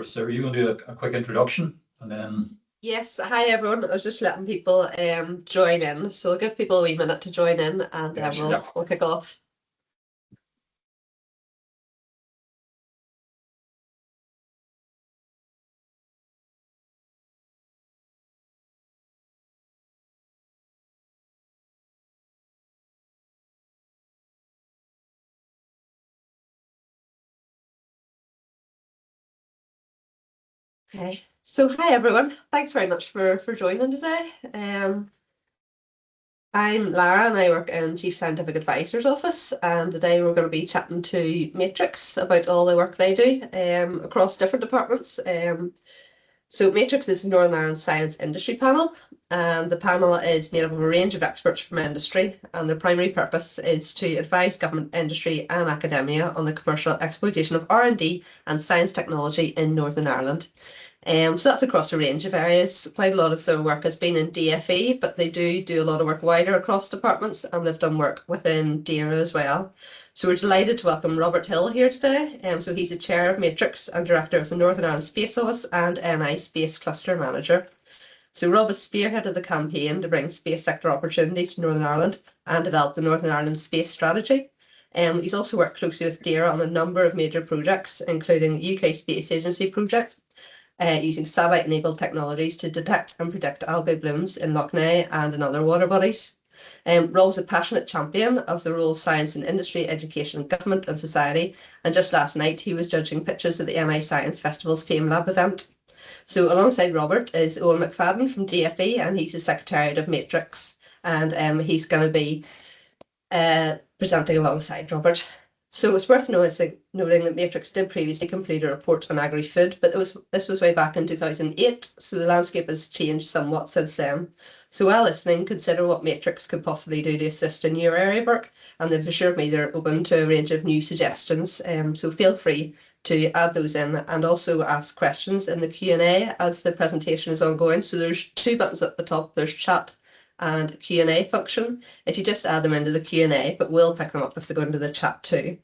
So are you going to do a quick introduction and then? Yes, hi everyone. I was just letting people join in, so we'll give people a wee minute to join in, and then we'll kick off. Okay, so hi everyone. Thanks very much for joining today. I'm Lara and I work in Chief Scientific Advisor's office, and today we're going to be chatting to Matrix about all the work they do across different departments. So Matrix is Northern Ireland Science Industry Panel, and the panel is made up of a range of experts from industry, and their primary purpose is to advise government, industry and academia on the commercial exploitation of R&D and science technology in Northern Ireland. So that's across a range of areas. Quite a lot of their work has been in DFE, but they do a lot of work wider across departments, and they've done work within DAERA as well. So we're delighted to welcome Robert Hill here today. So he's the chair of Matrix and director of the Northern Ireland Space Office and NI Space Cluster Manager. So Rob has spearheaded the campaign to bring space sector opportunities to Northern Ireland and develop the Northern Ireland Space Strategy. He's also worked closely with DAERA on a number of major projects, including UK Space Agency project, using satellite-enabled technologies to detect and predict algae blooms in Lough Neagh and in other water bodies. Rob's a passionate champion of the role of science in industry, education, government and society, and just last night he was judging pitches at the NI Science Festival's Fame Lab event. So alongside Robert is Owen McFadden from DFE, and he's the Secretariat of Matrix, and he's going to be presenting alongside Robert. So it's worth noting that Matrix did previously complete a report on agri-food, but this was way back in 2008, so the landscape has changed somewhat since then. So while listening, consider what Matrix could possibly do to assist in your area of work, and they've assured me they're open to a range of new suggestions, so feel free to add those in and also ask questions in the Q&A as the presentation is ongoing. So there's two buttons at the top, there's chat and Q&A function. If you just add them into the Q&A, but we'll pick them up if they go into the chat too.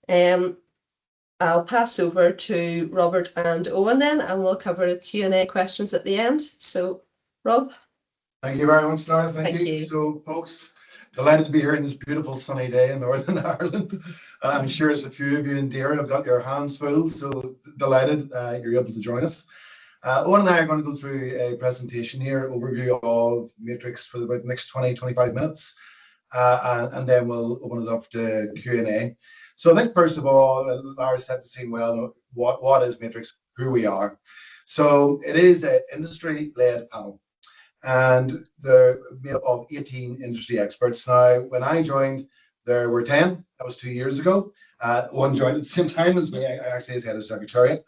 I'll pass over to Robert and Owen then, and we'll cover the Q&A questions at the end. So, Rob. Thank you very much, Lara. Thank you. So, folks, delighted to be here in this beautiful sunny day in Northern Ireland. I'm sure as a few of you in DAERA have got your hands full, so delighted you're able to join us. Owen and I are going to go through a presentation here, overview of Matrix for about the next 20-25 minutes, and then we'll open it up to Q&A. So I think first of all, Lara set the scene well. What is Matrix? Who we are? So it is an industry-led panel, and they're made up of 18 industry experts. Now, when I joined, there were 10. That was 2 years ago. One joined at the same time as me, actually as head of secretariat.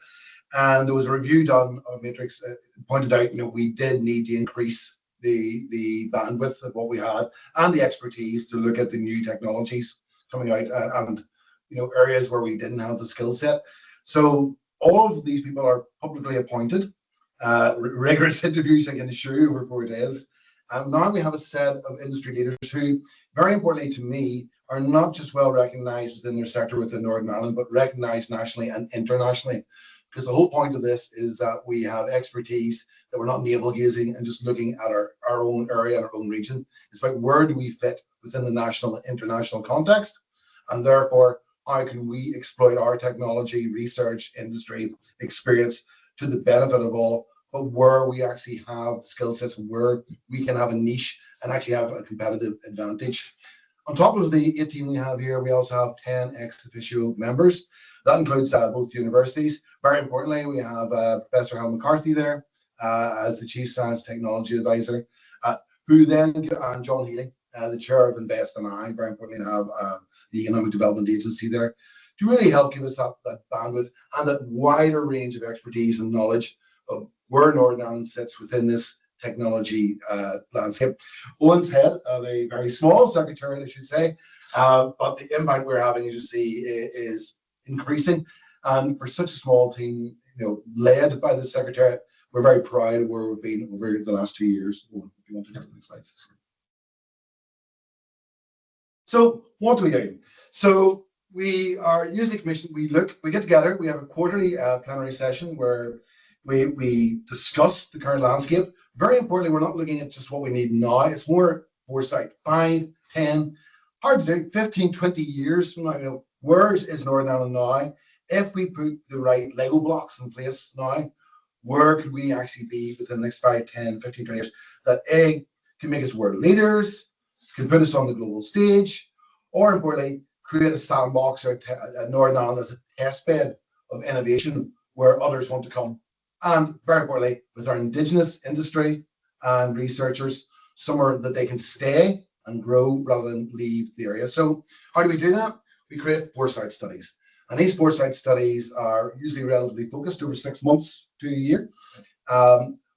And there was a review done of Matrix, pointed out, we did need to increase the bandwidth of what we had and the expertise to look at the new technologies coming out and areas where we didn't have the skill set. So all of these people are publicly appointed, rigorous interviews, I can assure you, over 4 days. And now we have a set of industry leaders who, very importantly to me, are not just well recognized within their sector within Northern Ireland, but recognized nationally and internationally. Because the whole point of this is that we have expertise, that we're not navel gazing and just looking at our own area and our own region. It's about where do we fit within the national and international context, and therefore how can we exploit our technology, research, industry experience to the benefit of all, but where we actually have skill sets and where we can have a niche and actually have a competitive advantage. On top of the 18 we have here, we also have 10 ex officio members. That includes both universities. Very importantly, we have Professor Helen McCarthy there as the Chief Science Technology Advisor, who then, and John Healy, the Chair of Invest and I, very importantly, have the Economic Development Agency there, to really help give us that bandwidth and that wider range of expertise and knowledge of where Northern Ireland sits within this technology landscape. Owen's head of a very small secretariat, I should say, but the impact we're having, as you see, is increasing. And for such a small team, led by the secretariat, we're very proud of where we've been over the last 2 years. If you want to go to the next slide. So what do we do? So we are usually commissioned. We get together. We have a quarterly plenary session where we discuss the current landscape. Very importantly, we're not looking at just what we need now. It's more foresight, 5, 10, hard to do, 15, 20 years from now. You know, where is Northern Ireland now? If we put the right Lego blocks in place now, where could we actually be within the next 5, 10, 15, 20 years that A, can make us world leaders, can put us on the global stage, or importantly, create a sandbox or a Northern Ireland as a test bed of innovation where others want to come. And very importantly, with our Indigenous industry and researchers, somewhere that they can stay and grow rather than leave the area. So how do we do that? We create foresight studies. And these foresight studies are usually relatively focused over 6 months to a year,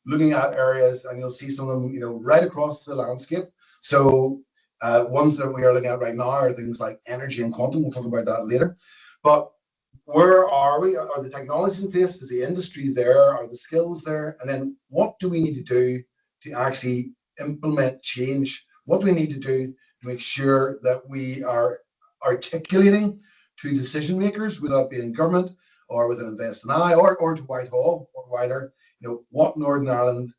looking at areas, and you'll see some of them, you know, right across the landscape. So ones that we are looking at right now are things like energy and quantum. We'll talk about that later. But where are we? Are the technologies in place? Is the industry there? Are the skills there? And then what do we need to do to actually implement change? What do we need to do to make sure that we are articulating to decision makers, whether that be in government or within Invest NI or to Whitehall or wider, you know, what Northern Ireland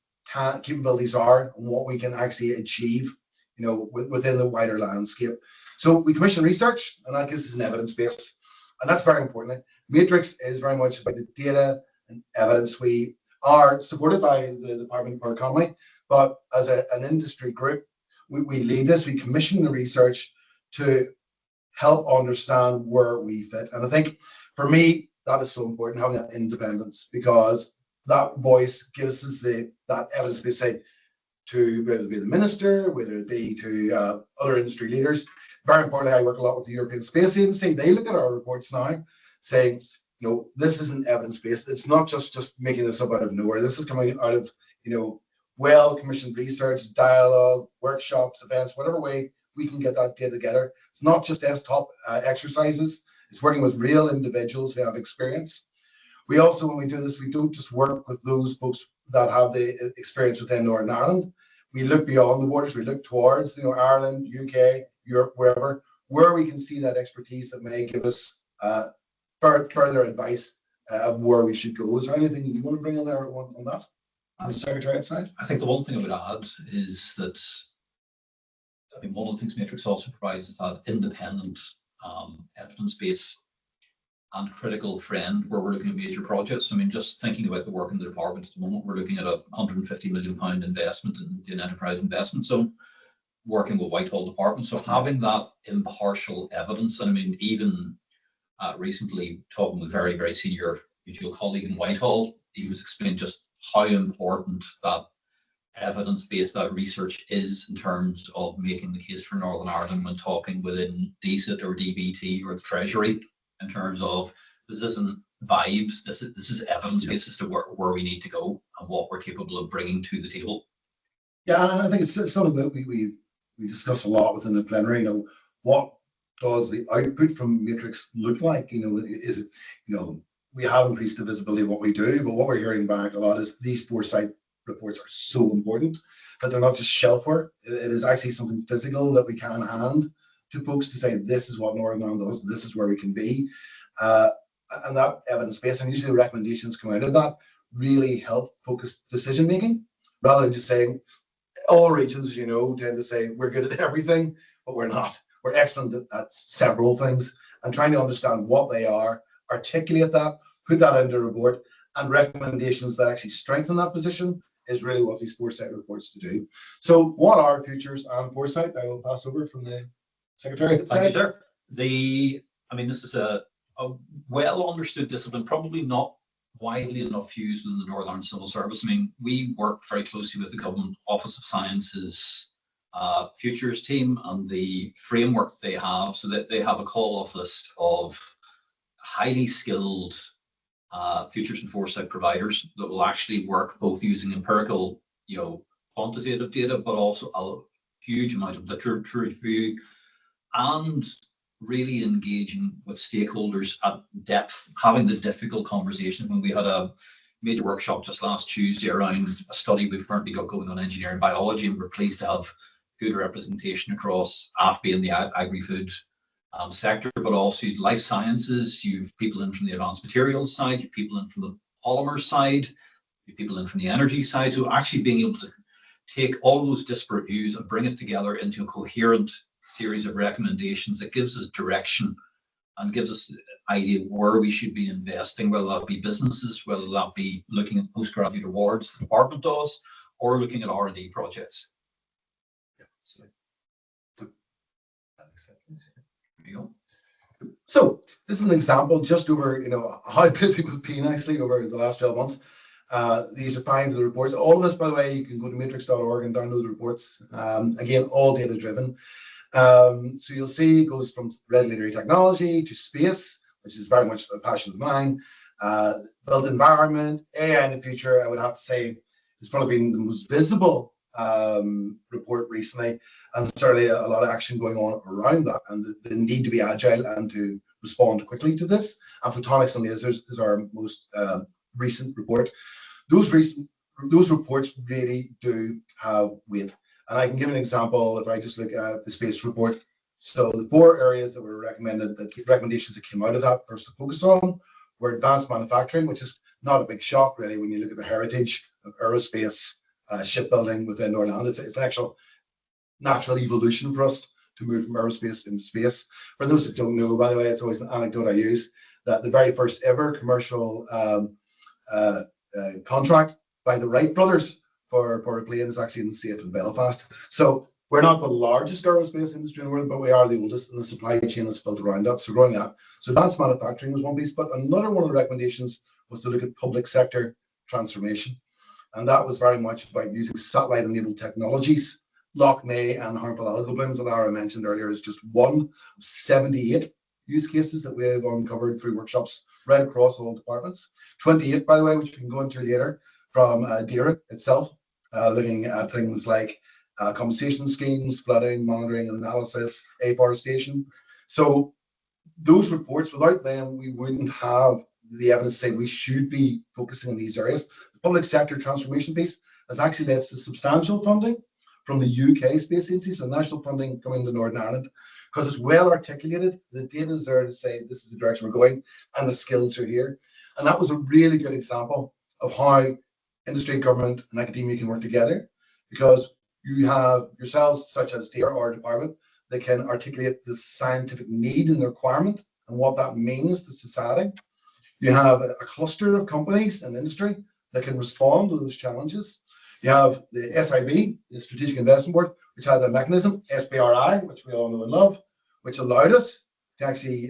capabilities are and what we can actually achieve, you know, within the wider landscape. So we commission research, and that gives us an evidence base. And that's very important. Matrix is very much about the data and evidence. We are supported by the Department for Economy, but as an industry group, we lead this. We commission the research to help understand where we fit. And I think for me, that is so important, having that independence, because that voice gives us that evidence we say to whether it be the minister, whether it be to other industry leaders. Very importantly, I work a lot with the European Space Agency. They look at our reports now saying, you know, this isn't evidence-based. It's not just making this up out of nowhere. This is coming out of, you know, well-commissioned research, dialogue, workshops, events, whatever way we can get that data together. It's not just desktop exercises. It's working with real individuals who have experience. We also, when we do this, we don't just work with those folks that have the experience within Northern Ireland. We look beyond the borders. We look towards, you know, Ireland, UK, Europe, wherever, where we can see that expertise that may give us further advice of where we should go. Is there anything you want to bring in there on that? On the Secretariat side? I think the one thing I would add is that, I mean, one of the things Matrix also provides is that independent evidence base and critical friend where we're looking at major projects. I mean, just thinking about the work in the department at the moment, we're looking at a £150 million investment in enterprise investment zone, working with Whitehall Department. So having that impartial evidence, and I mean, even recently talking with a very, very senior mutual colleague in Whitehall, he was explaining just how important that evidence-based, that research is in terms of making the case for Northern Ireland when talking within DCIT or DBT or the Treasury, in terms of this isn't vibes, this is evidence-based as to where we need to go and what we're capable of bringing to the table. Yeah, and I think it's something that we discuss a lot within the plenary. You know, what does the output from Matrix look like? You know, is it, you know, we have increased the visibility of what we do, but what we're hearing back a lot is these foresight reports are so important that they're not just shelfware. It is actually something physical that we can hand to folks to say, this is what Northern Ireland does, this is where we can be. And that evidence base, and usually the recommendations come out of that, really help focus decision making, rather than just saying, all regions, you know, tend to say we're good at everything, but we're not. We're excellent at several things, and trying to understand what they are, articulate that, put that into a report, and recommendations that actually strengthen that position is really what these foresight reports to do. So what are futures and foresight? I will pass over from the Secretariat side. Thank you, sir. I mean, this is a well understood discipline, probably not widely enough used within the Northern Ireland Civil Service. I mean, we work very closely with the Government Office of Science's futures team and the framework they have, so that they have a call-off list of highly skilled futures and foresight providers that will actually work both using empirical, you know, quantitative data, but also a huge amount of literature review and really engaging with stakeholders at depth, having the difficult conversation. When we had a major workshop just last Tuesday around a study we've currently got going on engineering biology, and we're pleased to have good representation across AFBI and the agri-food sector, but also life sciences. You've people in from the advanced materials side, you've people in from the polymer side, you've people in from the energy side. So actually being able to take all those disparate views and bring it together into a coherent series of recommendations that gives us direction and gives us an idea of where we should be investing, whether that be businesses, whether that be looking at postgraduate awards the department does, or looking at R&D projects. There you go. So this is an example just over, how busy we've been actually over the last 12 months. These are 5 of the reports. All of this, by the way, you can go to matrix.org and download the reports. Again, all data driven. So you'll see it goes from regulatory technology to space, which is very much a passion of mine. Built environment, AI in the future, I would have to say, has probably been the most visible report recently, and certainly a lot of action going on around that, and the need to be agile and to respond quickly to this. And photonics and lasers is our most recent report. Those reports really do have weight. And I can give an example if I just look at the space report. So the 4 areas that were recommended, the recommendations that came out of that first to focus on were advanced manufacturing, which is not a big shock really when you look at the heritage of aerospace shipbuilding within Northern Ireland. It's an actual natural evolution for us to move from aerospace into space. For those that don't know, by the way, it's always an anecdote I use, that the very first ever commercial contract by the Wright brothers for a plane is actually safe in Belfast. So we're not the largest aerospace industry in the world, but we are the oldest, and the supply chain is built around that. So growing that. So advanced manufacturing was one piece, but another one of the recommendations was to look at public sector transformation. And that was very much about using satellite-enabled technologies. Loch May and harmful algal blooms that Lara mentioned earlier is just one of 78 use cases that we have uncovered through workshops right across all departments. 28, by the way, which we can go into later, from DAERA itself, looking at things like compensation schemes, flooding, monitoring and analysis, afforestation. So those reports, without them, we wouldn't have the evidence saying we should be focusing on these areas. The public sector transformation piece has actually led to substantial funding from the UK Space Agency, so national funding coming to Northern Ireland, because it's well articulated. The data is there to say this is the direction we're going, and the skills are here. And that was a really good example of how industry, government, and academia can work together, because you have yourselves, such as DAERA, our department, that can articulate the scientific need and the requirement and what that means to society. You have a cluster of companies and industry that can respond to those challenges. You have the SIB, the Strategic Investment Board, which had a mechanism, SBRI, which we all know and love, which allowed us to actually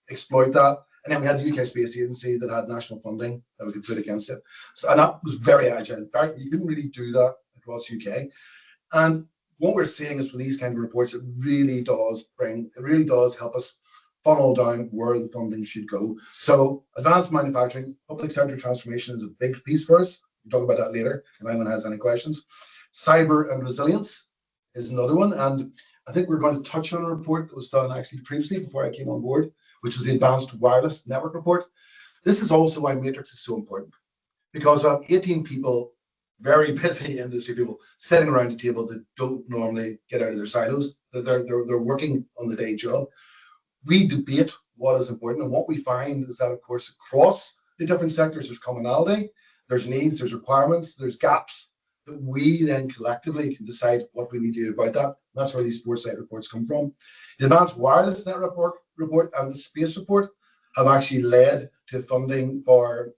exploit that. And then we had the UK Space Agency that had national funding that we could put against it. So, and that was very agile. In fact, you couldn't really do that across UK. And what we're seeing is for these kind of reports, it really does help us funnel down where the funding should go. So advanced manufacturing, public sector transformation is a big piece for us. We'll talk about that later if anyone has any questions. Cyber and resilience is another one. And I think we're going to touch on a report that was done actually previously before I came on board, which was the Advanced Wireless Network Report. This is also why Matrix is so important, because we have 18 people, very busy industry people, sitting around a table that don't normally get out of their silos, that they're working on the day job. We debate what is important, and what we find is that, of course, across the different sectors, there's commonality, there's needs, there's requirements, there's gaps, but we then collectively can decide what we need to do about that. And that's where these foresight reports come from. The Advanced Wireless Network report and the Space report have actually led to funding for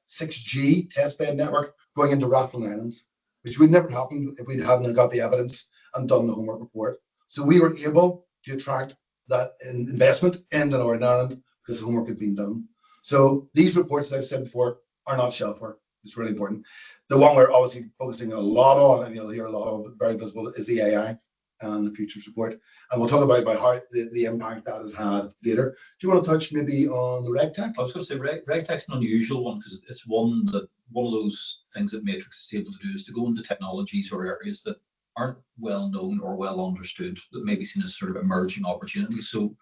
6G testbed network going into Rathlin Islands, which would never happen if we hadn't got the evidence and done the homework before it. So we were able to attract that investment into Northern Ireland because the homework had been done. So these reports, as I've said before, are not shelf work. It's really important. The one we're obviously focusing a lot on, and you'll hear a lot of, very visible, is the AI and the futures report. And we'll talk about how the impact that has had later. Do you want to touch maybe on the RegTech? I was going to say RegTech's an unusual one, because it's one of those things that Matrix is able to do is to go into technologies or areas that aren't well known or well understood, that may be seen as sort of emerging opportunities. So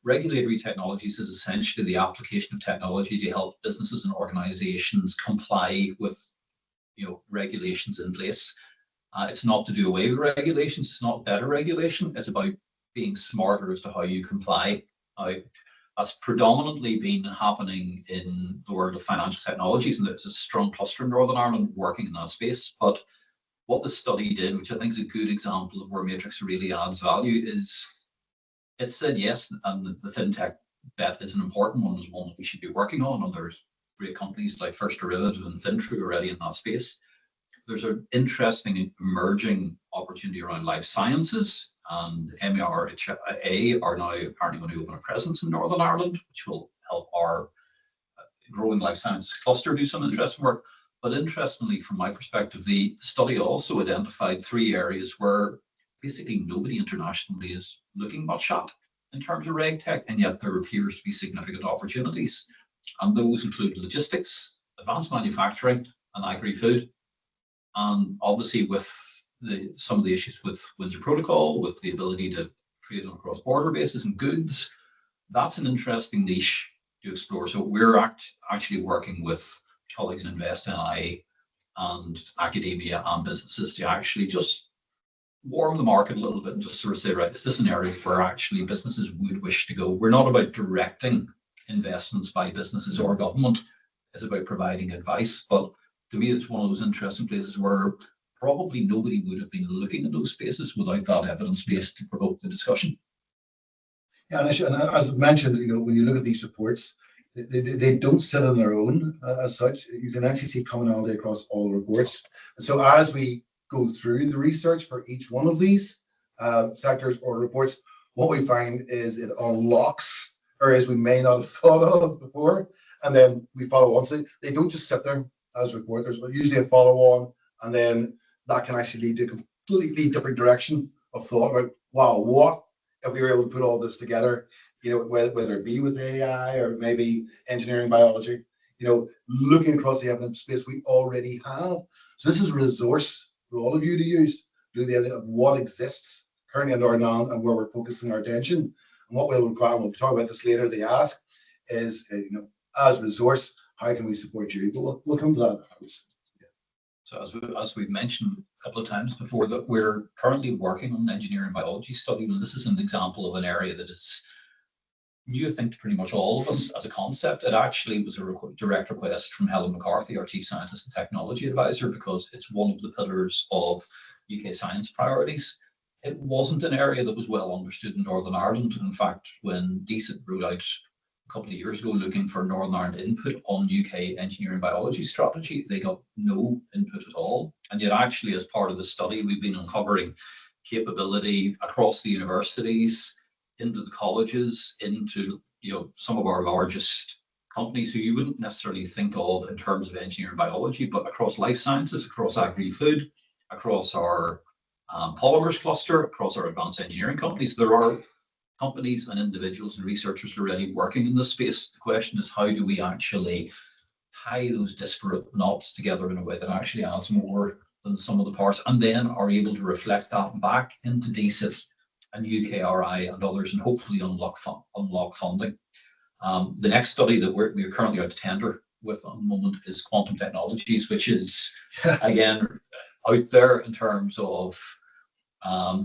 regulatory technologies is essentially the application of technology to help businesses and organizations comply with regulations in place. It's not to do away with regulations, it's not better regulation, it's about being smarter as to how you comply. That's predominantly been happening in the world of financial technologies, and there's a strong cluster in Northern Ireland working in that space. But what the study did, which I think is a good example of where Matrix really adds value, is it said yes, and the fintech bet is an important one, is one that we should be working on, and there's great companies like First Derivative and Fintru already in that space. There's an interesting emerging opportunity around life sciences, and MERHA are now apparently going to open a presence in Northern Ireland, which will help our growing life sciences cluster do some interesting work. But interestingly, from my perspective, the study also identified 3 areas where basically nobody internationally is looking much at in terms of reg tech, and yet there appears to be significant opportunities. And those include logistics, advanced manufacturing, and agri-food. And obviously with some of the issues with Windsor Protocol, with the ability to trade on a cross-border basis and goods, that's an interesting niche to explore. So we're actually working with colleagues in InvestNI and academia and businesses to actually just warm the market a little bit and just sort of say, right, is this an area where actually businesses would wish to go? We're not about directing investments by businesses or government. It's about providing advice. But to me, it's one of those interesting places where probably nobody would have been looking at those spaces without that evidence base to provoke the discussion. Yeah, and as mentioned, when you look at these reports, they don't sit on their own as such. You can actually see commonality across all reports. And so as we go through the research for each one of these sectors or reports, what we find is it unlocks areas we may not have thought of before, and then we follow on. So they don't just sit there as reports. There's usually a follow-on, and then that can actually lead to a completely different direction of thought about, wow, what if we were able to put all this together, whether it be with AI or maybe engineering, biology, looking across the evidence space we already have. So this is a resource for all of you to use, do the idea of what exists currently in our now and where we're focusing our attention. And what we'll require, and we'll talk about this later, they ask is, as a resource, how can we support you? But we'll come to that. So as we've mentioned a couple of times before, that we're currently working on an engineering biology study, and this is an example of an area that is new, I think, to pretty much all of us as a concept. It actually was a direct request from Helen McCarthy, our Chief Scientist and Technology Advisor, because it's one of the pillars of UK science priorities. It wasn't an area that was well understood in Northern Ireland. In fact, when DCIT rolled out a couple of years ago looking for Northern Ireland input on UK engineering biology strategy, they got no input at all. And yet actually, as part of the study, we've been uncovering capability across the universities, into the colleges, into some of our largest companies who you wouldn't necessarily think of in terms of engineering biology, but across life sciences, across agri-food, across our polymers cluster, across our advanced engineering companies. There are companies and individuals and researchers already working in this space. The question is, how do we actually tie those disparate knots together in a way that actually adds more than some of the parts, and then are able to reflect that back into DCIT and UKRI and others, and hopefully unlock funding. The next study that we're currently out to tender with at the moment is quantum technologies, which is again out there in terms of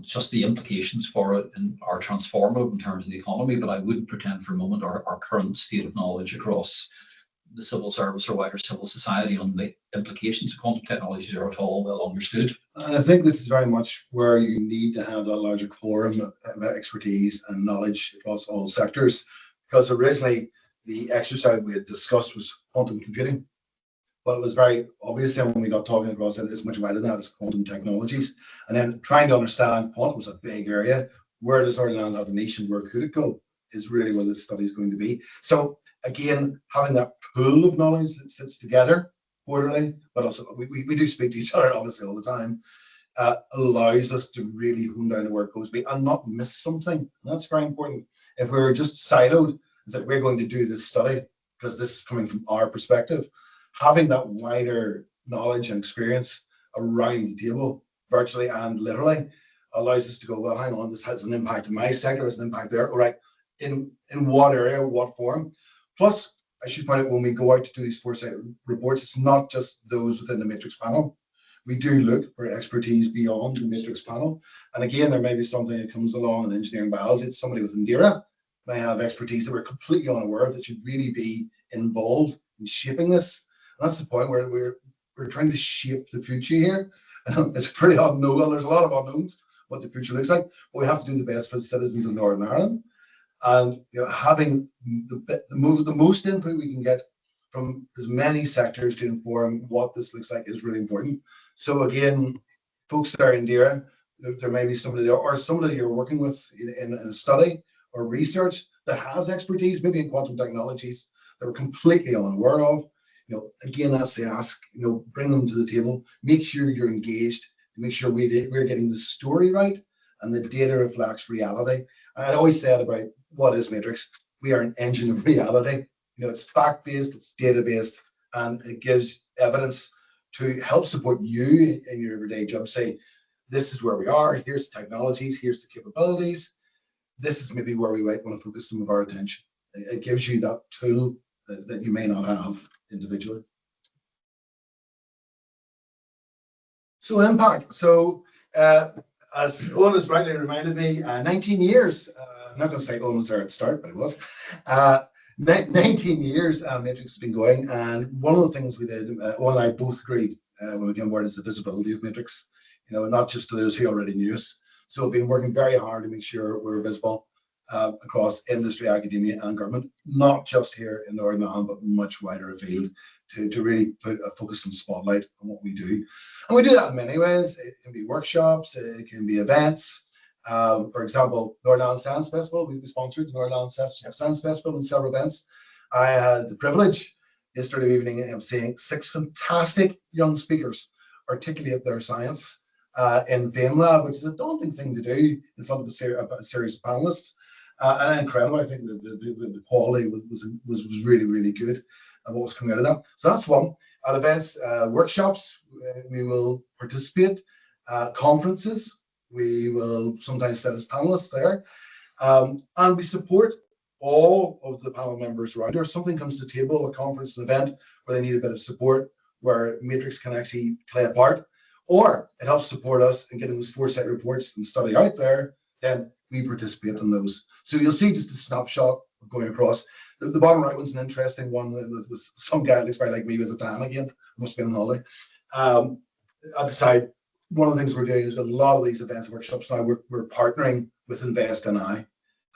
just the implications for it and are transformative in terms of the economy. But I wouldn't pretend for a moment our current state of knowledge across the civil service or wider civil society on the implications of quantum technologies are at all well understood. And I think this is very much where you need to have that larger forum of expertise and knowledge across all sectors, because originally the exercise we had discussed was quantum computing, but it was very obvious then when we got talking across it, it's much wider than that, it's quantum technologies. And then trying to understand quantum was a big area. Where does Northern Ireland have the nation? Where could it go? Is really where this study is going to be. So again, having that pool of knowledge that sits together quarterly, but also we do speak to each other obviously all the time, allows us to really hone down to where it goes to be and not miss something. And that's very important. If we were just siloed and said we're going to do this study because this is coming from our perspective, having that wider knowledge and experience around the table, virtually and literally, allows us to go, well, hang on, this has an impact in my sector, has an impact there. All right, in what area, what form? Plus, I should point out, when we go out to do these foresight reports, it's not just those within the Matrix panel. we do look for expertise beyond the matrix panel. And again, there may be something that comes along in engineering biology. It's somebody within DAERA may have expertise that we're completely unaware of that should really be involved in shaping this. And that's the point where we're trying to shape the future here. It's pretty unknown. Well, there's a lot of unknowns what the future looks like, but we have to do the best for the citizens of Northern Ireland. And having the most input we can get from as many sectors to inform what this looks like is really important. So again, folks that are in DAERA, there may be somebody there or somebody you're working with in a study or research that has expertise, maybe in quantum technologies that we're completely unaware of. Again, that's the ask. Bring them to the table. Make sure you're engaged. Make sure we're getting the story right and the data reflects reality. I always said about what is Matrix. We are an engine of reality. It's fact-based, it's data-based, and it gives evidence to help support you in your everyday job. Say, this is where we are, here's the technologies, here's the capabilities. This is maybe where we might want to focus some of our attention. It gives you that tool that you may not have individually. So impact. So as Owen has rightly reminded me, 19 years, I'm not going to say Owen was there at the start, but it was. 19 years Matrix has been going, and one of the things we did, Owen and I both agreed when we came on board, is the visibility of Matrix, not just to those who already knew us. So we've been working very hard to make sure we're visible across industry, academia and government, not just here in Northern Ireland, but much wider afield to really put a focus and spotlight on what we do. And we do that in many ways. It can be workshops, it can be events. For example, Northern Ireland Science Festival, we sponsored the Northern Ireland Science Festival and several events. I had the privilege yesterday evening of seeing 6 fantastic young speakers articulate their science in FameLab, which is a daunting thing to do in front of a series of panelists. And incredible. I think the quality was really, really good and what was coming out of that. So that's one. At events, workshops, we will participate. Conferences, we will sometimes set as panelists there. And we support all of the panel members around. Or something comes to the table, a conference, an event where they need a bit of support, where Matrix can actually play a part, or it helps support us in getting those foresight reports and study out there, then we participate in those. So you'll see just a snapshot of going across. The bottom right one's an interesting one with some guy that looks very like me with a tan again. Must be on holiday. At the side, one of the things we're doing is a lot of these events and workshops now, we're partnering with Invest NI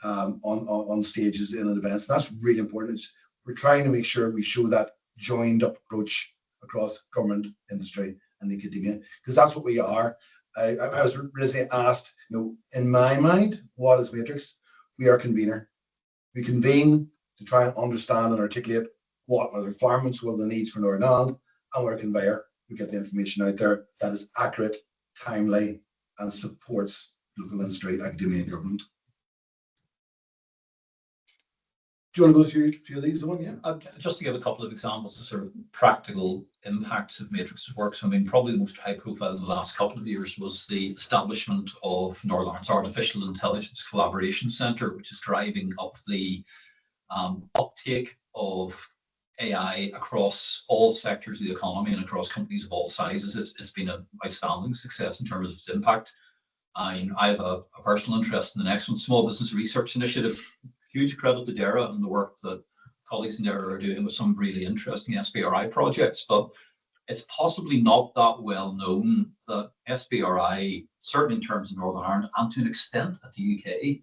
on stages in events. And that's really important. We're trying to make sure we show that joined up approach across government, industry and academia, because that's what we are. I was recently asked, in my mind, what is Matrix? We are a convener. We convene to try and understand and articulate what are the requirements, what are the needs for Northern Ireland, and we're a conveyor. We get the information out there that is accurate, timely, and supports local industry, academia, and government. Do you want to go through a few of these? Just to give a couple of examples of sort of practical impacts of Matrix's work. So, probably the most high profile in the last couple of years was the establishment of Northern Ireland's Artificial Intelligence Collaboration Centre, which is driving up the uptake of AI across all sectors of the economy and across companies of all sizes. It's been an outstanding success in terms of its impact. I have a personal interest in the next one, Small Business Research Initiative. Huge credit to DAERA and the work that colleagues in DAERA are doing with some really interesting SBRI projects, but it's possibly not that well known that SBRI, certainly in terms of Northern Ireland and to an extent at the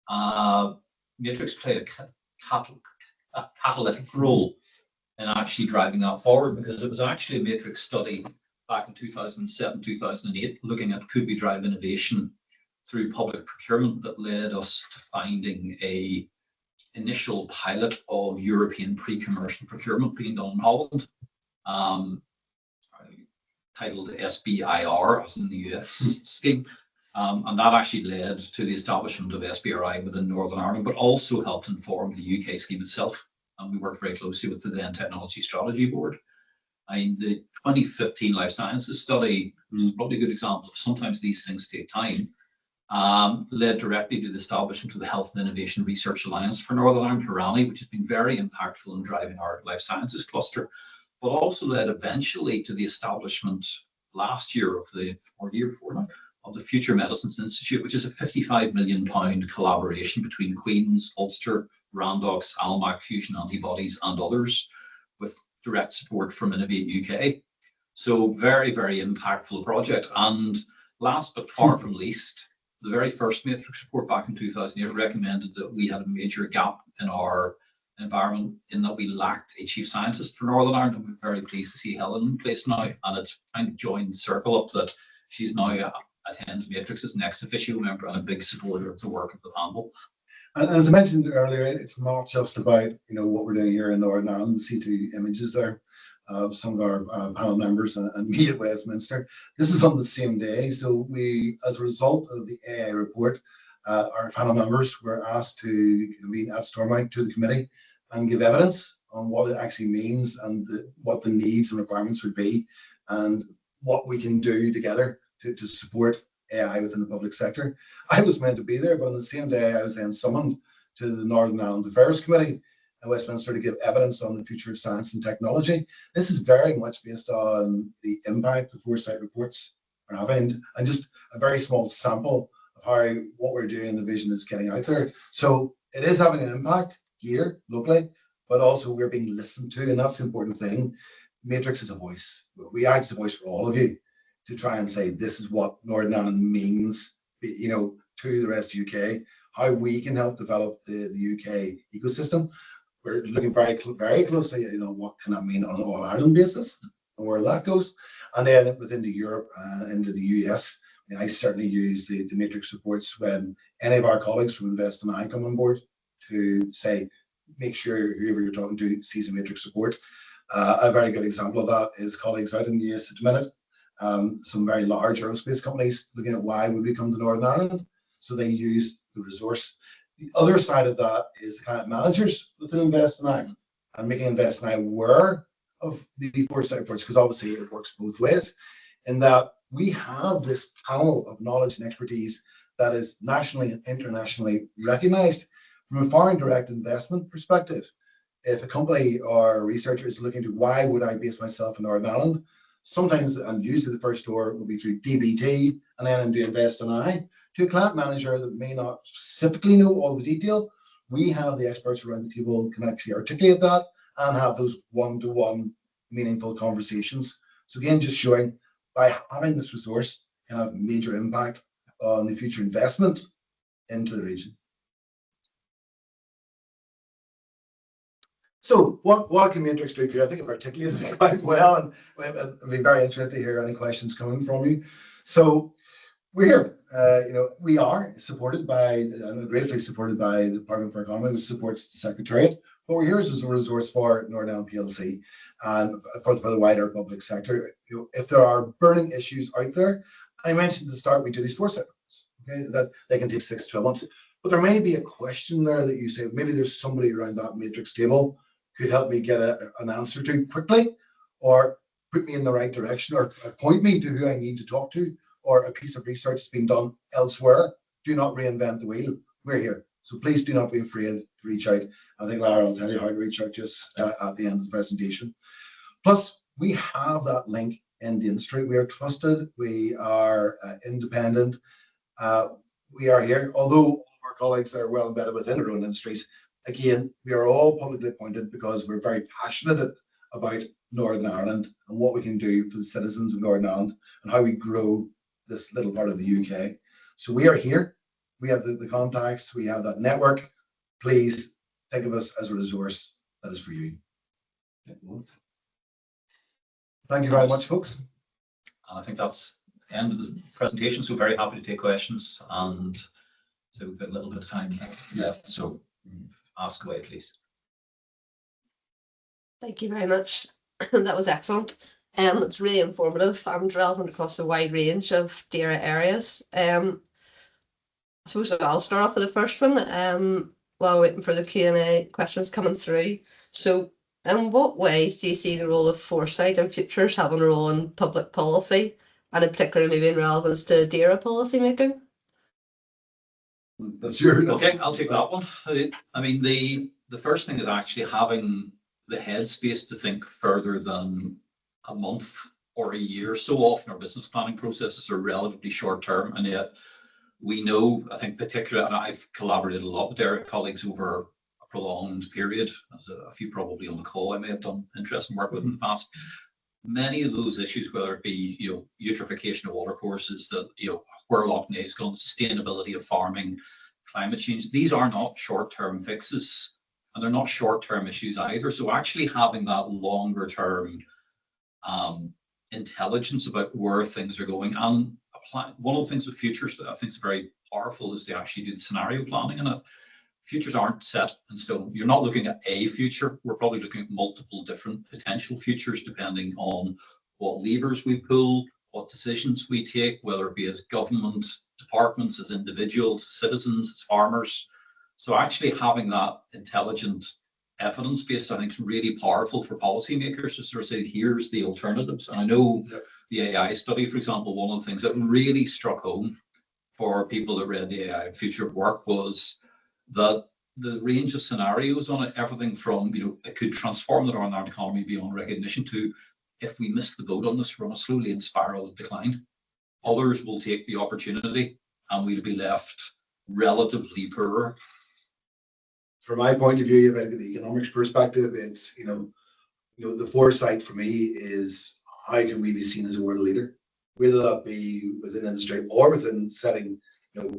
UK, Matrix played a catalytic role in actually driving that forward, because it was actually a Matrix study back in 2007, 2008, looking at could we drive innovation through public procurement that led us to finding a initial pilot of European pre-commercial procurement being done in Holland, titled SBIR, as in the US scheme. And that actually led to the establishment of SBRI within Northern Ireland, but also helped inform the UK scheme itself. And we worked very closely with the then Technology Strategy Board. The 2015 Life Sciences study, which is probably a good example of sometimes these things take time, led directly to the establishment of the Health and Innovation Research Alliance for Northern Ireland, HIRANI, which has been very impactful in driving our life sciences cluster, but also led eventually to the establishment last year of the, or year before now, of the Future Medicines Institute, which is a £55 million collaboration between Queen's, Ulster, Randox, Almac, Fusion Antibodies and others, with direct support from Innovate UK. So very, very impactful project. And last but far from least, the very first Matrix report back in 2008 recommended that we had a major gap in our environment in that we lacked a chief scientist for Northern Ireland. And we're very pleased to see Helen in place now. And it's kind of joined the circle up that she's now attends Matrix as next official member and a big supporter of the work of the panel. And as I mentioned earlier, it's not just about what we're doing here in Northern Ireland. See two images there of some of our panel members and me at Westminster. This is on the same day. So we, as a result of the AI report, our panel members were asked to convene at Stormont to the committee and give evidence on what it actually means and what the needs and requirements would be and what we can do together to support AI within the public sector. I was meant to be there, but on the same day I was then summoned to the Northern Ireland Affairs Committee at Westminster to give evidence on the future of science and technology. This is very much based on the impact the foresight reports are having, and just a very small sample of how what we're doing, the vision is getting out there. So it is having an impact here locally, but also we're being listened to, and that's the important thing. Matrix is a voice. We act as a voice for all of you to try and say this is what Northern Ireland means, to the rest of the UK, how we can help develop the UK ecosystem. We're looking very closely at what can that mean on an all-Ireland basis and where that goes. And then within the Europe and into the US, I certainly use the Matrix reports when any of our colleagues from Invest and I come on board to say, make sure whoever you're talking to sees a Matrix report. A very good example of that is colleagues out in the US at the minute. Some very large aerospace companies looking at why would we come to Northern Ireland. So they use the resource. The other side of that is the client managers within Invest and I, and making Invest and I aware of the foresight reports, because obviously it works both ways, in that we have this panel of knowledge and expertise that is nationally and internationally recognized. From a foreign direct investment perspective, if a company or a researcher is looking to why would I base myself in Northern Ireland, sometimes, and usually the first door will be through DBT and then into Invest and I, to a client manager that may not specifically know all the detail. We have the experts around the table can actually articulate that and have those one-to-one meaningful conversations. So again, just showing by having this resource can have major impact on the future investment into the region. So what can Matrix do for you? I think I've articulated it quite well, and I'd be very interested to hear any questions coming from you. So we're here, we are supported by, and gratefully supported by the Department for Economy, which supports the Secretariat. What we're here is as a resource for Northern Ireland PLC and for the wider public sector. If there are burning issues out there, I mentioned at the start, we do these foresight reports, okay, that they can take 6 to 12 months. But there may be a question there that you say, maybe there's somebody around that matrix table could help me get an answer to quickly, or put me in the right direction, or point me to who I need to talk to, or a piece of research that's been done elsewhere. Do not reinvent the wheel. We're here. So please do not be afraid to reach out. I think Lara will tell you how to reach out just at the end of the presentation. Plus, we have that link in the industry. We are trusted. We are independent. We are here, although our colleagues are well embedded within our own industries. Again, we are all publicly appointed because we're very passionate about Northern Ireland and what we can do for the citizens of Northern Ireland and how we grow this little part of the UK. So we are here. We have the contacts. We have that network. Please think of us as a resource that is for you. Thank you very much, folks. And I think that's the end of the presentation. So very happy to take questions, and so we've got a little bit of time left. So ask away, please. Thank you very much. That was excellent. It's really informative and relevant across a wide range of DAERA areas. I suppose I'll start off with the first one while waiting for the Q&A questions coming through. So in what ways do you see the role of foresight and futures having a role in public policy, and in particular maybe in relevance to DAERA policy making? That's your... Okay, I'll take that one. I mean, the first thing is actually having the headspace to think further than a month or a year. So often our business planning processes are relatively short term, and yet we know, I think particularly, and I've collaborated a lot with DAERA colleagues over a prolonged period. There's a few probably on the call I may have done interesting work with in the past. Many of those issues, whether it be eutrophication of watercourses, that where Loch Ness gone, sustainability of farming, climate change, these are not short-term fixes, and they're not short-term issues either. So actually having that longer-term intelligence about where things are going, and apply, one of the things with futures that I think is very powerful is to actually do the scenario planning in it. Futures aren't set in stone. You're not looking at a future. We're probably looking at multiple different potential futures depending on what levers we pull, what decisions we take, whether it be as government departments, as individuals, as citizens, as farmers. So actually having that intelligent evidence base, I think, is really powerful for policymakers to sort of say, here's the alternatives. And I know the AI study, for example, one of the things that really struck home for people that read the AI Future of Work was that the range of scenarios on it, everything from, it could transform the Northern Ireland economy beyond recognition to, if we miss the boat on this, we're on a slowly in spiral of decline. Others will take the opportunity and we'll be left relatively poorer. From my point of view, if I look at the economics perspective, it's, the foresight for me is how can we be seen as a world leader, whether that be within industry or within setting,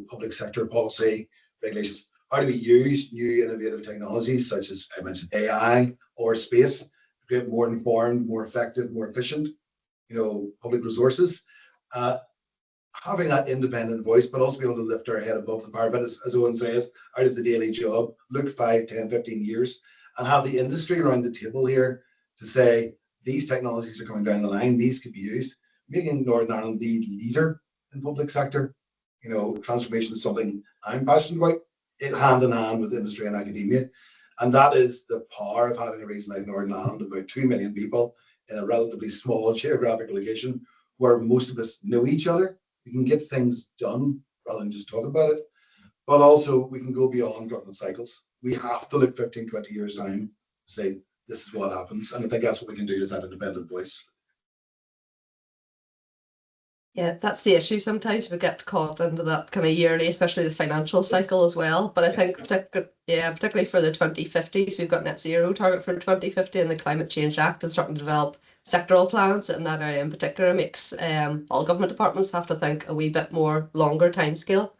public sector policy, regulations. How do we use new innovative technologies such as I mentioned AI or space to create more informed, more effective, more efficient, public resources? Having that independent voice, but also be able to lift our head above the parapet, as Owen says, out of the daily job, look 5, 10, 15 years, and have the industry around the table here to say, these technologies are coming down the line, these could be used, making Northern Ireland the leader in public sector. Transformation is something I'm passionate about, hand in hand with industry and academia. And that is the power of having a region like Northern Ireland, about 2 million people in a relatively small geographic location where most of us know each other. We can get things done rather than just talk about it. But also we can go beyond government cycles. We have to look 15, 20 years time to say, this is what happens. And I think that's what we can do, is that independent voice. Yeah, that's the issue. Sometimes we get caught into that kind of yearly, especially the financial cycle as well. But I think, particularly for the 2050s, we've got net zero target for 2050, and the Climate Change Act is starting to develop sectoral plans in that area in particular. Makes all government departments have to think a wee bit more longer timescale.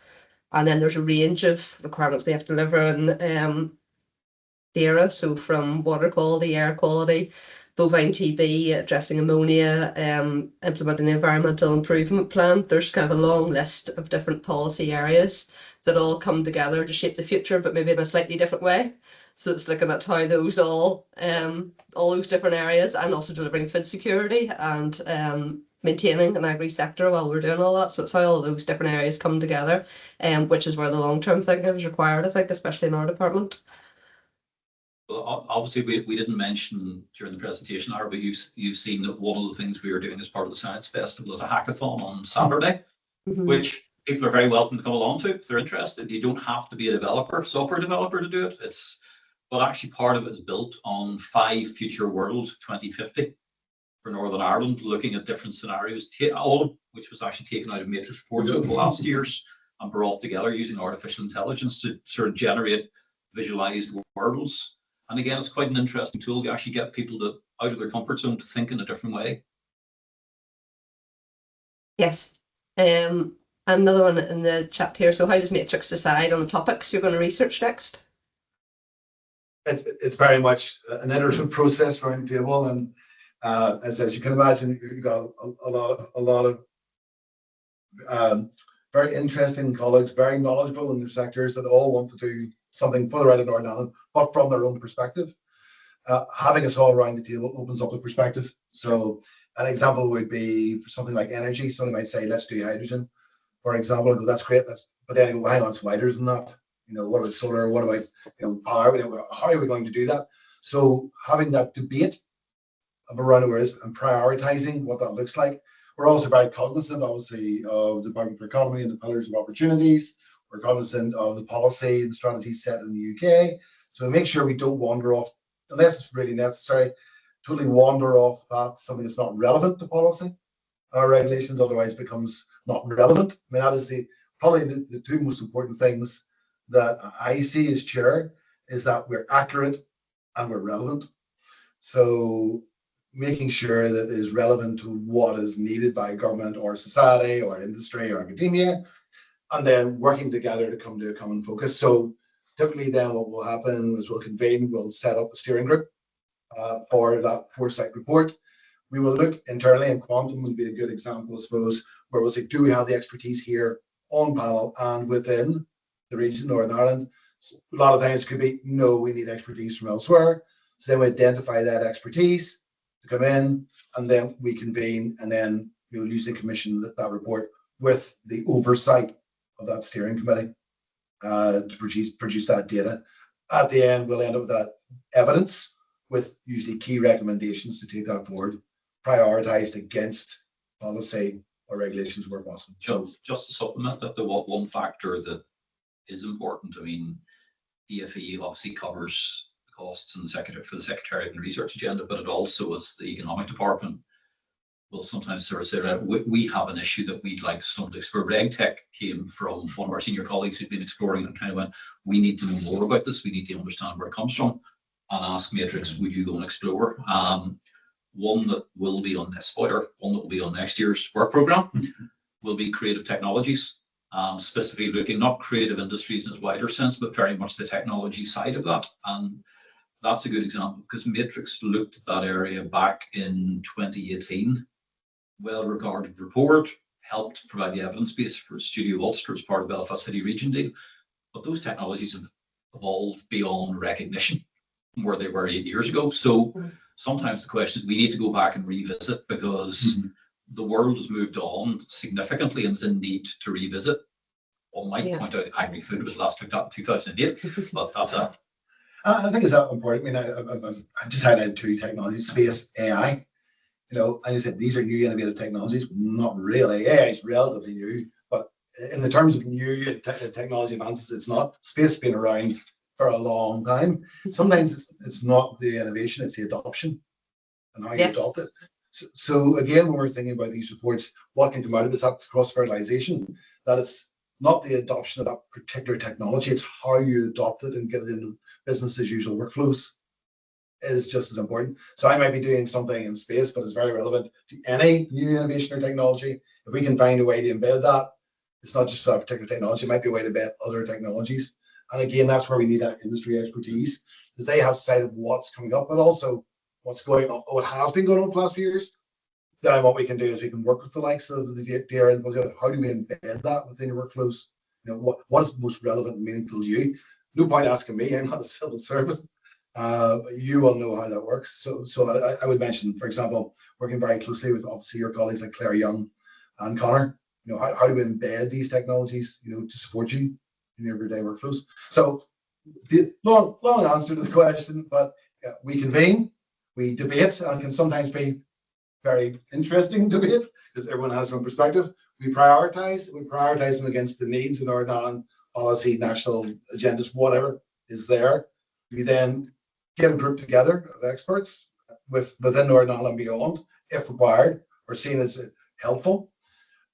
And then there's a range of requirements we have to deliver in DAERA, so from water quality, air quality, bovine TB, addressing ammonia, implementing the environmental improvement plan. There's kind of a long list of different policy areas that all come together to shape the future, but maybe in a slightly different way. So it's looking at how those all those different areas, and also delivering food security and maintaining an agri sector while we're doing all that. So it's how all those different areas come together, which is where the long-term thinking is required, I think, especially in our department. Well, obviously, we didn't mention during the presentation, but you've seen that one of the things we are doing as part of the Science Festival is a hackathon on Saturday, which people are very welcome to come along to if they're interested. You don't have to be a software developer to do it. But actually part of it is built on 5 future worlds 2050 for Northern Ireland, looking at different scenarios, all of which was actually taken out of matrix reports over the last years and brought together using artificial intelligence to sort of generate visualized worlds. And again, it's quite an interesting tool to actually get people out of their comfort zone to think in a different way. Yes. Another one in the chat here. So how does Matrix decide on the topics you're going to research next? It's very much an iterative process around the table. And as you can imagine, you've got a lot of very interesting colleagues, very knowledgeable in their sectors, that all want to do something for the right of Northern Ireland, but from their own perspective. Having us all around the table opens up the perspective. So an example would be for something like energy. Somebody might say, let's do hydrogen, for example. I go, that's great. But then I go, hang on, it's wider than that. What about solar? What about power? How are we going to do that? So having that debate of around awareness and prioritizing what that looks like. We're also very cognizant, obviously, of the Department for Economy and the pillars of opportunities. We're cognizant of the policy and strategy set in the UK. So we make sure we don't wander off, unless it's really necessary, totally wander off the path, something that's not relevant to policy or regulations, otherwise becomes not relevant. I mean, that is probably the two most important things that I see as chair, is that we're accurate and we're relevant. So making sure that it is relevant to what is needed by government or society or industry or academia, and then working together to come to a common focus. So typically then what will happen is we'll set up a steering group for that foresight report. We will look internally, and quantum would be a good example, I suppose, where we'll say, do we have the expertise here on panel and within the region, Northern Ireland? So a lot of times it could be, no, we need expertise from elsewhere. So then we identify that expertise to come in, and then we convene, and then we'll usually commission that report with the oversight of that steering committee to produce that data. At the end, we'll end up with that evidence with usually key recommendations to take that forward, prioritized against policy or regulations where possible. So just to supplement that, the one factor that is important, I mean, DFE obviously covers the costs in the Secretariat and Research agenda, but it also is the Economic Department will sometimes sort of say, we have an issue that we'd like someone to explore. RegTech came from one of our senior colleagues who'd been exploring and kind of went, we need to know more about this. We need to understand where it comes from, and ask Matrix, would you go and explore? One that will be on this spoiler, one that will be on next year's work program will be creative technologies, specifically looking not creative industries in its wider sense, but very much the technology side of that. And that's a good example because Matrix looked at that area back in 2018. Well-regarded report, helped provide the evidence base for Studio Ulster as part of Belfast City Region deal. But those technologies have evolved beyond recognition from where they were 8 years ago. So sometimes the question is we need to go back and revisit because the world has moved on significantly and is in need to revisit. One might point out agri-food was last looked at in 2008, but that's a... I think it's that important. I mean, I just highlighted two technologies, space, AI. You know, and you said these are new innovative technologies. Not really. AI is relatively new, but in the terms of new technology advances, it's not. Space has been around for a long time. Sometimes it's not the innovation, it's the adoption and how you adopt it. So again, when we're thinking about these reports, what can come out of this cross-fertilization, that it's not the adoption of that particular technology, it's how you adopt it and get it into business as usual workflows is just as important. So I might be doing something in space, but it's very relevant to any new innovation or technology. If we can find a way to embed that, it's not just that particular technology, it might be a way to embed other technologies. And again, that's where we need that industry expertise, because they have sight of what's coming up, but also what's going on, what has been going on for the last few years. Then what we can do is we can work with the likes of the DAERA and look at how do we embed that within your workflows. You know, what is most relevant and meaningful to you? No point asking me, I'm not a civil servant. You will know how that works. So I would mention, for example, working very closely with obviously your colleagues like Claire Young and Connor. You know, how do we embed these technologies, you know, to support you in your everyday workflows? So the long answer to the question, but we convene, we debate, and can sometimes be very interesting debate because everyone has their own perspective. We prioritize them against the needs in our non-policy national agendas, whatever is there. We then get a group together of experts within Northern Ireland and beyond, if required, or seen as helpful.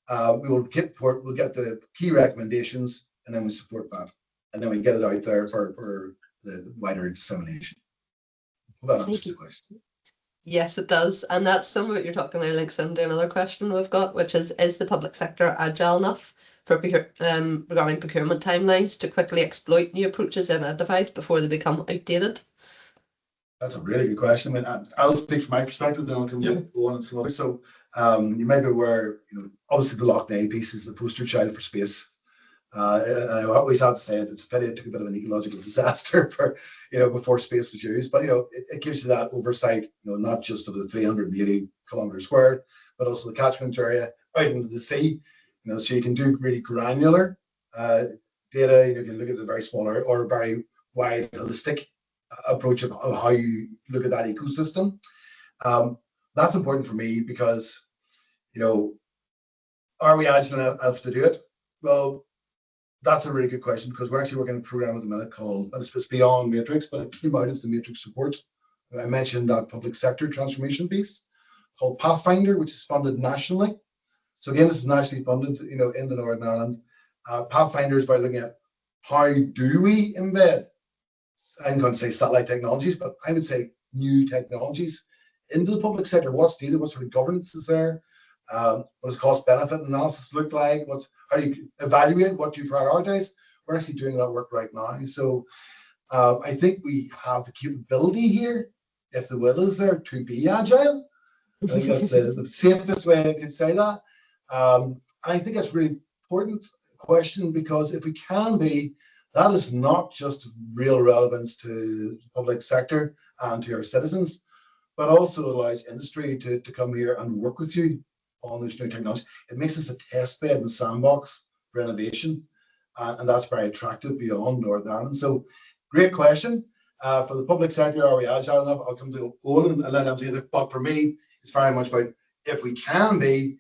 We'll get the key recommendations, and then we support that, and then we get it out there for the wider dissemination. Well, that answers the question. Yes, it does. And that's some of what you're talking there links into another question we've got, which is the public sector agile enough for regarding procurement timelines to quickly exploit new approaches identified before they become outdated? That's a really good question. I mean, I'll speak from my perspective, then I'll come on and some others. So you might be aware, you know, obviously the Lough piece is the poster child for space. I always have to say it's a pity it took a bit of an ecological disaster for, you know, before space was used. But, you know, it gives you that oversight, you know, not just of the 380 kilometers squared, but also the catchment area out into the sea. You know, so you can do really granular data. You can look at the very small or very wide holistic approach of how you look at that ecosystem. That's important for me because, you know, are we agile enough to do it? Well, that's a really good question because we're actually working on a program at the minute called, it's beyond Matrix, but it came out as the Matrix support I mentioned that public sector transformation piece called Pathfinder, which is funded nationally. So again, this is nationally funded, in the Northern Ireland. Pathfinder is by looking at how do we embed, I'm going to say satellite technologies, but I would say new technologies into the public sector. What's needed? What sort of governance is there? What does cost benefit analysis look like? How do you evaluate? What do you prioritize? We're actually doing that work right now. So I think we have the capability here, if the will is there, to be agile. I think that's the safest way I could say that. I think it's really important question, because if we can be, that is not just real relevance to the public sector and to our citizens, but also allows industry to come here and work with you on this new technology. It makes us a test bed and sandbox for innovation, and that's very attractive beyond Northern Ireland. So great question. For the public sector, are we agile enough? I'll come to Owen and let him do it. But for me, it's very much about if we can be,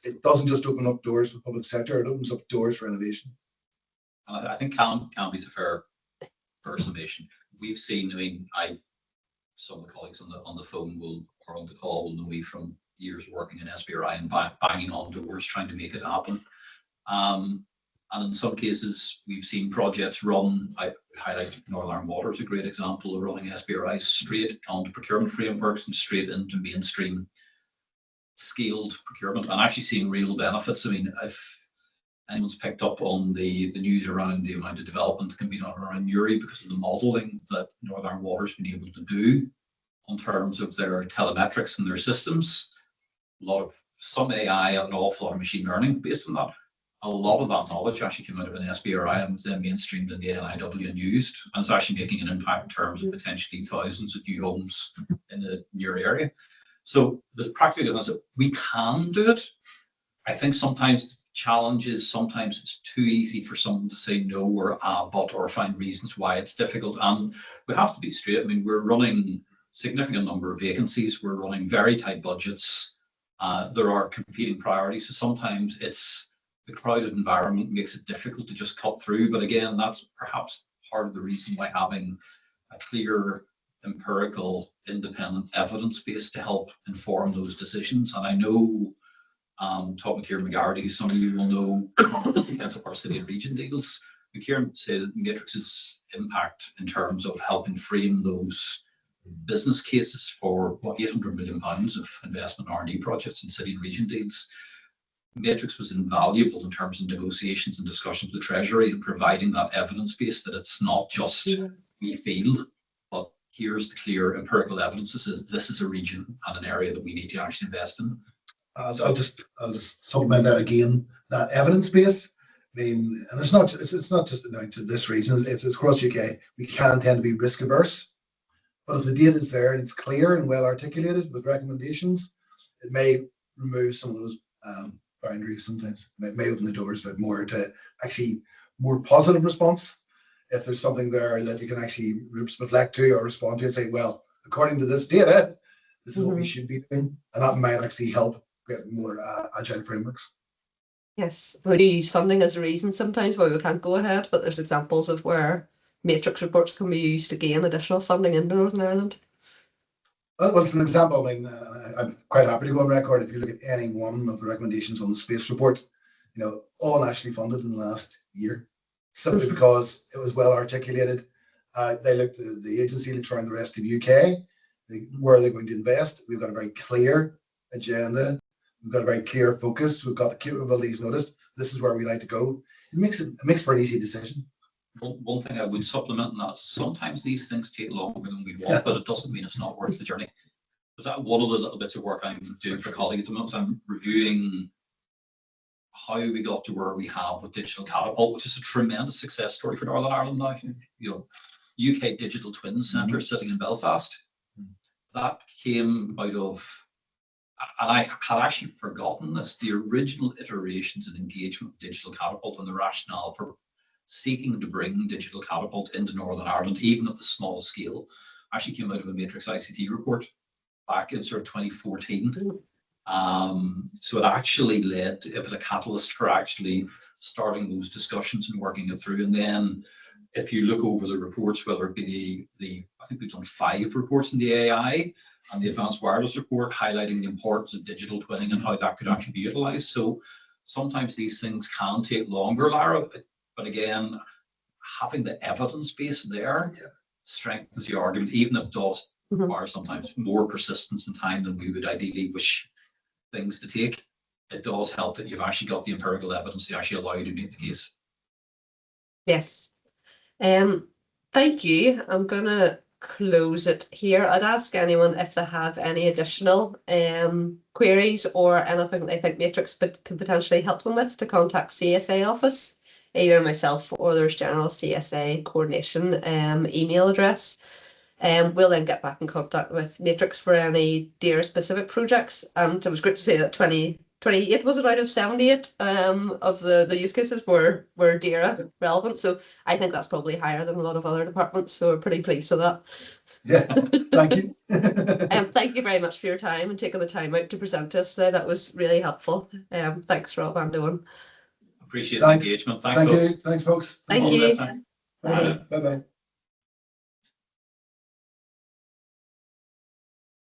it doesn't just open up doors for the public sector, it opens up doors for innovation. And I think can be a fair summation. We've seen, some of the colleagues on the phone or on the call will know me from years working in SBRI and banging on doors trying to make it happen. And in some cases, we've seen projects run. I highlight Northern Ireland Water as a great example of running SBRI straight onto procurement frameworks and straight into mainstream scaled procurement, and actually seeing real benefits. If anyone's picked up on the news around the amount of development that can be done around Uri because of the modelling that Northern Ireland Water's been able to do in terms of their telemetrics and their systems, some AI and an awful lot of machine learning based on that. A lot of that knowledge actually came out of an SBRI and was then mainstreamed in the NIW and used, and it's actually making an impact in terms of potentially thousands of new homes in the near area. So there's practical evidence that we can do it. I think sometimes the challenge is sometimes it's too easy for someone to say no or but or find reasons why it's difficult. And we have to be straight. We're running significant number of vacancies. We're running very tight budgets. There are competing priorities. So sometimes it's the crowded environment makes it difficult to just cut through. But again, that's perhaps part of the reason why having a clear empirical, independent evidence base to help inform those decisions. And I know, talking to Kieran McGarty, who some of you will know, heads up our city and region deals. Kieran said that Matrix's impact in terms of helping frame those business cases for £800 million of investment R&D projects in city and region deals. Matrix was invaluable in terms of negotiations and discussions with Treasury and providing that evidence base that it's not just we feel, but here's the clear empirical evidence that says this is a region and an area that we need to actually invest in. I'll just supplement that again. That evidence base, and it's not just down to this region. It's across UK. We can tend to be risk averse, but if the data is there and it's clear and well articulated with recommendations, it may remove some of those boundaries. Sometimes it may open the doors a bit more to actually more positive response. If there's something there that you can actually reflect to or respond to and say, well, according to this data, this is what we should be doing, and that might actually help get more agile frameworks. Yes, we do use funding as a reason sometimes why we can't go ahead, but there's examples of where matrix reports can be used to gain additional funding in Northern Ireland. Well, it's an example. I'm quite happy to go on record. If you look at any one of the recommendations on the space report, all nationally funded in the last year, simply because it was well articulated. They looked at the agency looked around the rest of the UK. Where are they going to invest? We've got a very clear agenda. We've got a very clear focus. We've got the capabilities noticed. This is where we like to go. It makes for an easy decision. One thing I would supplement that sometimes these things take longer than we want, but it doesn't mean it's not worth the journey. Because that one of the little bits of work I'm doing for colleagues at the moment, I'm reviewing how we got to where we have with Digital Catapult, which is a tremendous success story for Northern Ireland now. UK Digital Twin Centre sitting in Belfast. That came out of, and I had actually forgotten this, the original iterations and engagement with Digital Catapult and the rationale for seeking to bring Digital Catapult into Northern Ireland, even at the small scale, actually came out of a Matrix ICT report back in sort of 2014. So it actually it was a catalyst for actually starting those discussions and working it through. And then if you look over the reports, whether it be I think we've done 5 reports in the AI and the advanced wireless report highlighting the importance of digital twinning and how that could actually be utilized. So sometimes these things can take longer, Lara, but again, having the evidence base there strengthens the argument, even if it does require sometimes more persistence and time than we would ideally wish things to take. It does help that you've actually got the empirical evidence to actually allow you to make the case. Yes. Thank you. I'm gonna close it here. I'd ask anyone if they have any additional queries or anything they think Matrix can potentially help them with to contact CSA office, either myself or there's general CSA coordination email address. We'll then get back in contact with Matrix for any DAERA specific projects. And it was great to say that 28 was it out of 78 of the use cases were DAERA relevant. So I think that's probably higher than a lot of other departments. So we're pretty pleased with that. Yeah, thank you. Thank you very much for your time and taking the time out to present to us today. That was really helpful. Thanks, Rob and Owen. Appreciate the engagement. Thanks, Thank folks. you. Thanks, folks. Thank you. Bye bye.